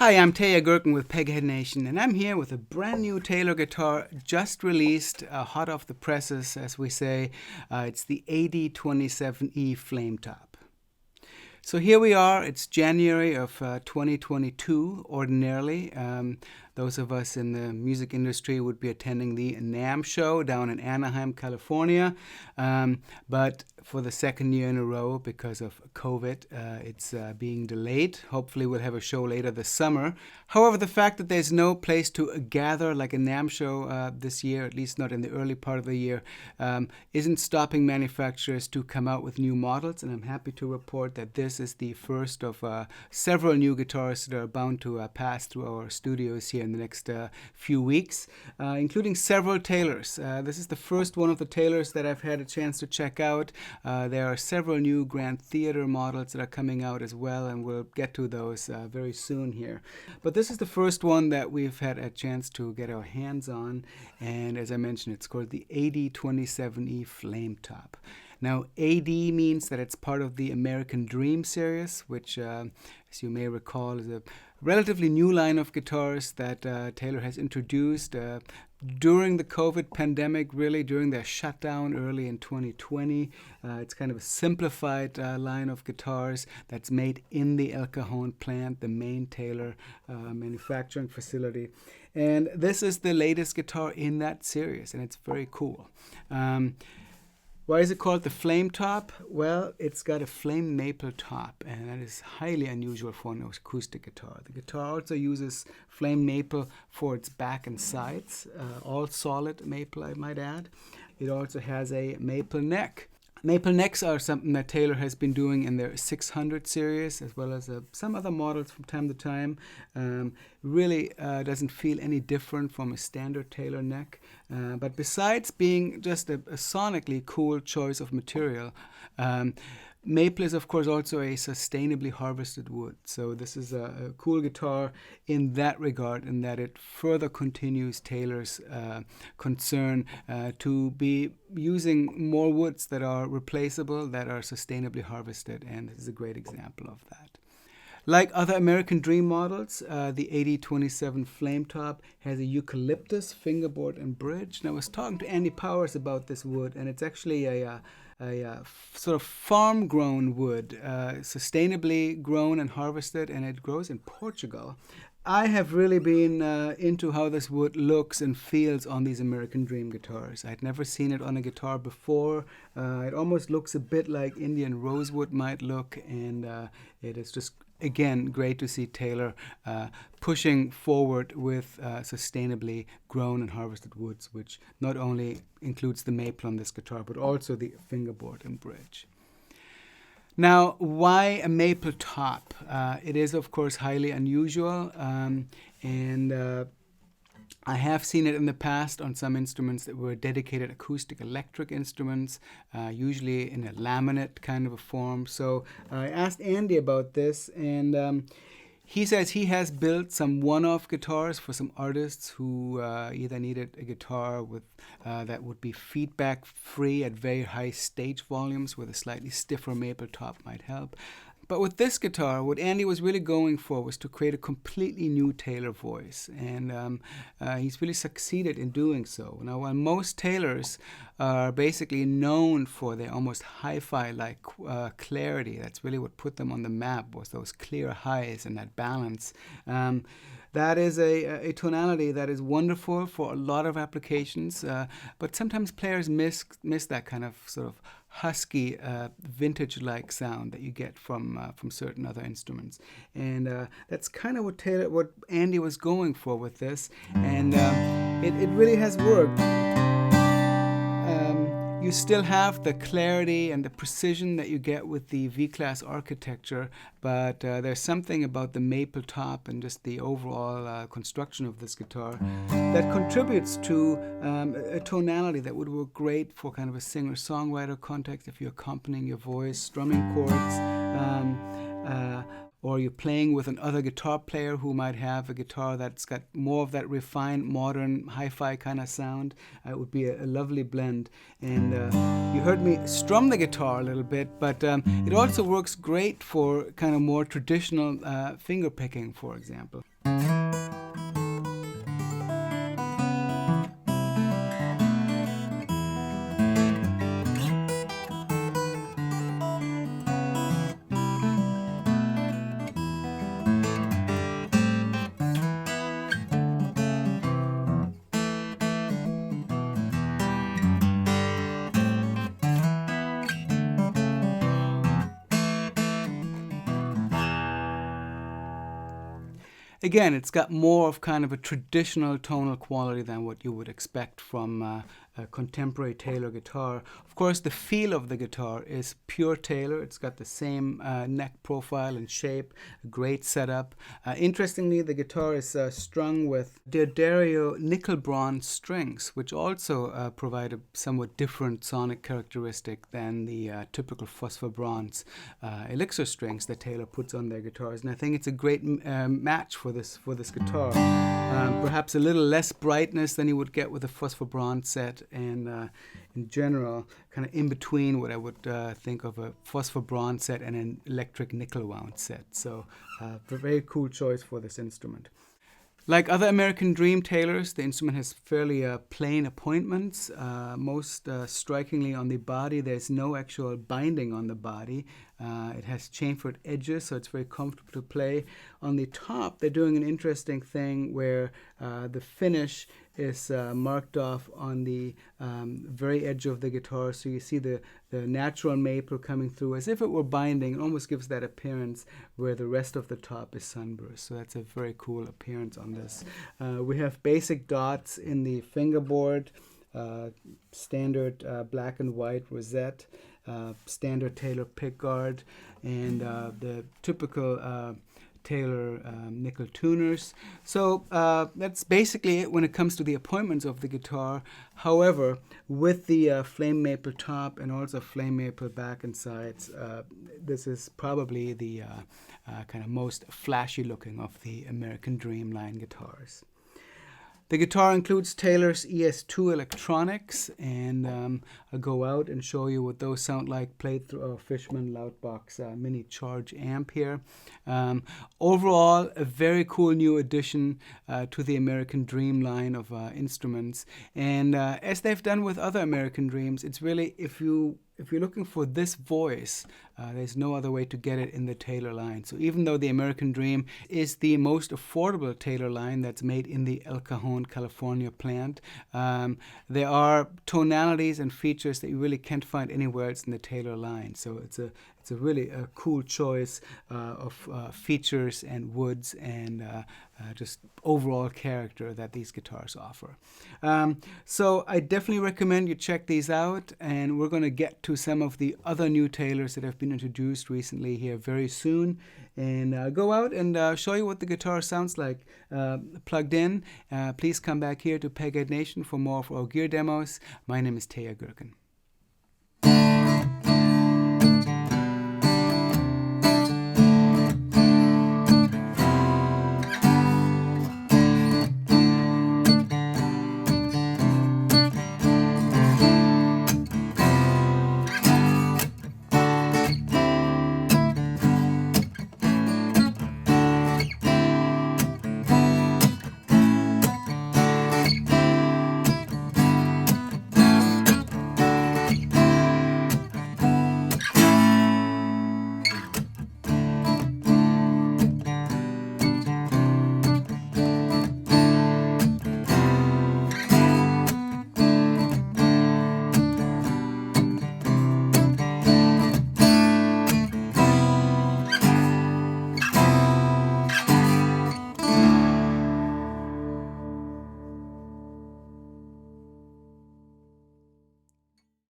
Hi, I'm Teja Gerken with Peghead Nation, and I'm here with a brand new Taylor guitar just released, hot off the presses, as we say. It's the AD27e Flametop. So here we are. It's January of 2022. Ordinarily, those of us in the music industry would be attending the NAMM show down in Anaheim, California. But for the second year in a row, because of COVID, it's being delayed. Hopefully we'll have a show later this summer. However, the fact that there's no place to gather like a NAMM show this year, at least not in the early part of the year, isn't stopping manufacturers to come out with new models. And I'm happy to report that this is the first of several new guitars that are bound to pass through our studios here in the next few weeks, including several Taylors. This is the first one of the Taylors that I've had a chance to check out. There are several new Grand Theater models that are coming out as well, and we'll get to those very soon here. But this is the first one that we've had a chance to get our hands on, and as I mentioned, it's called the AD27e Flametop. Now, AD means that it's part of the American Dream series, which, as you may recall, is a relatively new line of guitars that Taylor has introduced during the COVID pandemic, really during their shutdown early in 2020. It's kind of a simplified line of guitars that's made in the El Cajon plant, the main Taylor manufacturing facility. And this is the latest guitar in that series, and it's very cool. Why is it called the Flametop? Well, it's got a flame maple top, and that is highly unusual for an acoustic guitar. The guitar also uses flame maple for its back and sides, all solid maple, I might add. It also has a maple neck. Maple necks are something that Taylor has been doing in their 600 series, as well as some other models from time to time. Really doesn't feel any different from a standard Taylor neck. But besides being just a sonically cool choice of material, maple is, of course, also a sustainably harvested wood. So this is a cool guitar in that regard, in that it further continues Taylor's concern to be using more woods that are replaceable, that are sustainably harvested, and this is a great example of that. Like other American Dream models, the AD27 Flametop has a Eucalyptus Fingerboard and bridge. And I was talking to Andy Powers about this wood, and it's actually a sort of farm-grown wood, sustainably grown and harvested, and it grows in Portugal. I have really been into how this wood looks and feels on these American Dream guitars. I had never seen it on a guitar before. It almost looks a bit like Indian rosewood might look, and it is just, again, great to see Taylor pushing forward with sustainably grown and harvested woods, which not only includes the maple on this guitar, but also the fingerboard and bridge. Now, why a maple top? It is, of course, highly unusual, and I have seen it in the past on some instruments that were dedicated acoustic electric instruments, usually in a laminate kind of a form. So I asked Andy about this, and he says he has built some one-off guitars for some artists who either needed a guitar with that would be feedback-free at very high stage volumes, where a slightly stiffer maple top might help. But with this guitar, what Andy was really going for was to create a completely new Taylor voice, and he's really succeeded in doing so. Now, while most Taylors are basically known for their almost hi-fi-like clarity, that's really what put them on the map, was those clear highs and that balance. That is a tonality that is wonderful for a lot of applications, but sometimes players miss that kind of sort of husky, vintage-like sound that you get from certain other instruments, and that's kind of what Andy was going for with this, and it really has worked. You still have the clarity and the precision that you get with the V-Class architecture, but there's something about the maple top and just the overall construction of this guitar that contributes to a tonality that would work great for kind of a singer-songwriter context if you're accompanying your voice, strumming chords, or you're playing with another guitar player who might have a guitar that's got more of that refined, modern, hi-fi kind of sound, it would be a lovely blend. And you heard me strum the guitar a little bit, but it also works great for kind of more traditional finger picking, for example. Again, it's got more of kind of a traditional tonal quality than what you would expect from a contemporary Taylor guitar. Of course, the feel of the guitar is pure Taylor. It's got the same neck profile and shape, a great setup. Interestingly, the guitar is strung with D'Addario nickel bronze strings, which also provide a somewhat different sonic characteristic than the typical phosphor bronze elixir strings that Taylor puts on their guitars. And I think it's a great match for this guitar. Perhaps a little less brightness than you would get with a phosphor bronze set, and in general, kind of in between what I would think of a phosphor bronze set and an electric nickel wound set. So a very cool choice for this instrument. Like other American Dream Taylors, the instrument has fairly plain appointments. Most strikingly on the body, there's no actual binding on the body. It has chamfered edges, so it's very comfortable to play. On the top, they're doing an interesting thing where the finish is marked off on the very edge of the guitar, so you see the natural maple coming through as if it were binding. It almost gives that appearance where the rest of the top is sunburst, so that's a very cool appearance on this. We have basic dots in the fingerboard, standard black and white rosette, standard Taylor pickguard, and the typical Taylor nickel tuners. So that's basically it when it comes to the appointments of the guitar. However, with the flame maple top and also flame maple back and sides, this is probably the kind of most flashy looking of the American Dream line guitars. The guitar includes Taylor's Es2 Electronics, and I'll go out and show you what those sound like played through a Fishman Loudbox mini charge amp here. Overall, a very cool new addition to the American Dream line of instruments. And as they've done with other American Dreams, it's really, if you're looking for this voice, there's no other way to get it in the Taylor line. So even though the American Dream is the most affordable Taylor line that's made in the El Cajon, California plant, there are tonalities and features that you really can't find anywhere else in the Taylor line. So it's a really a cool choice of features and woods and just overall character that these guitars offer. So I definitely recommend you check these out, and we're going to get to some of the other new Taylors that have been introduced recently here very soon, and go out and show you what the guitar sounds like plugged in. Please come back here to Peghead Nation for more of our gear demos. My name is Teja Gerken.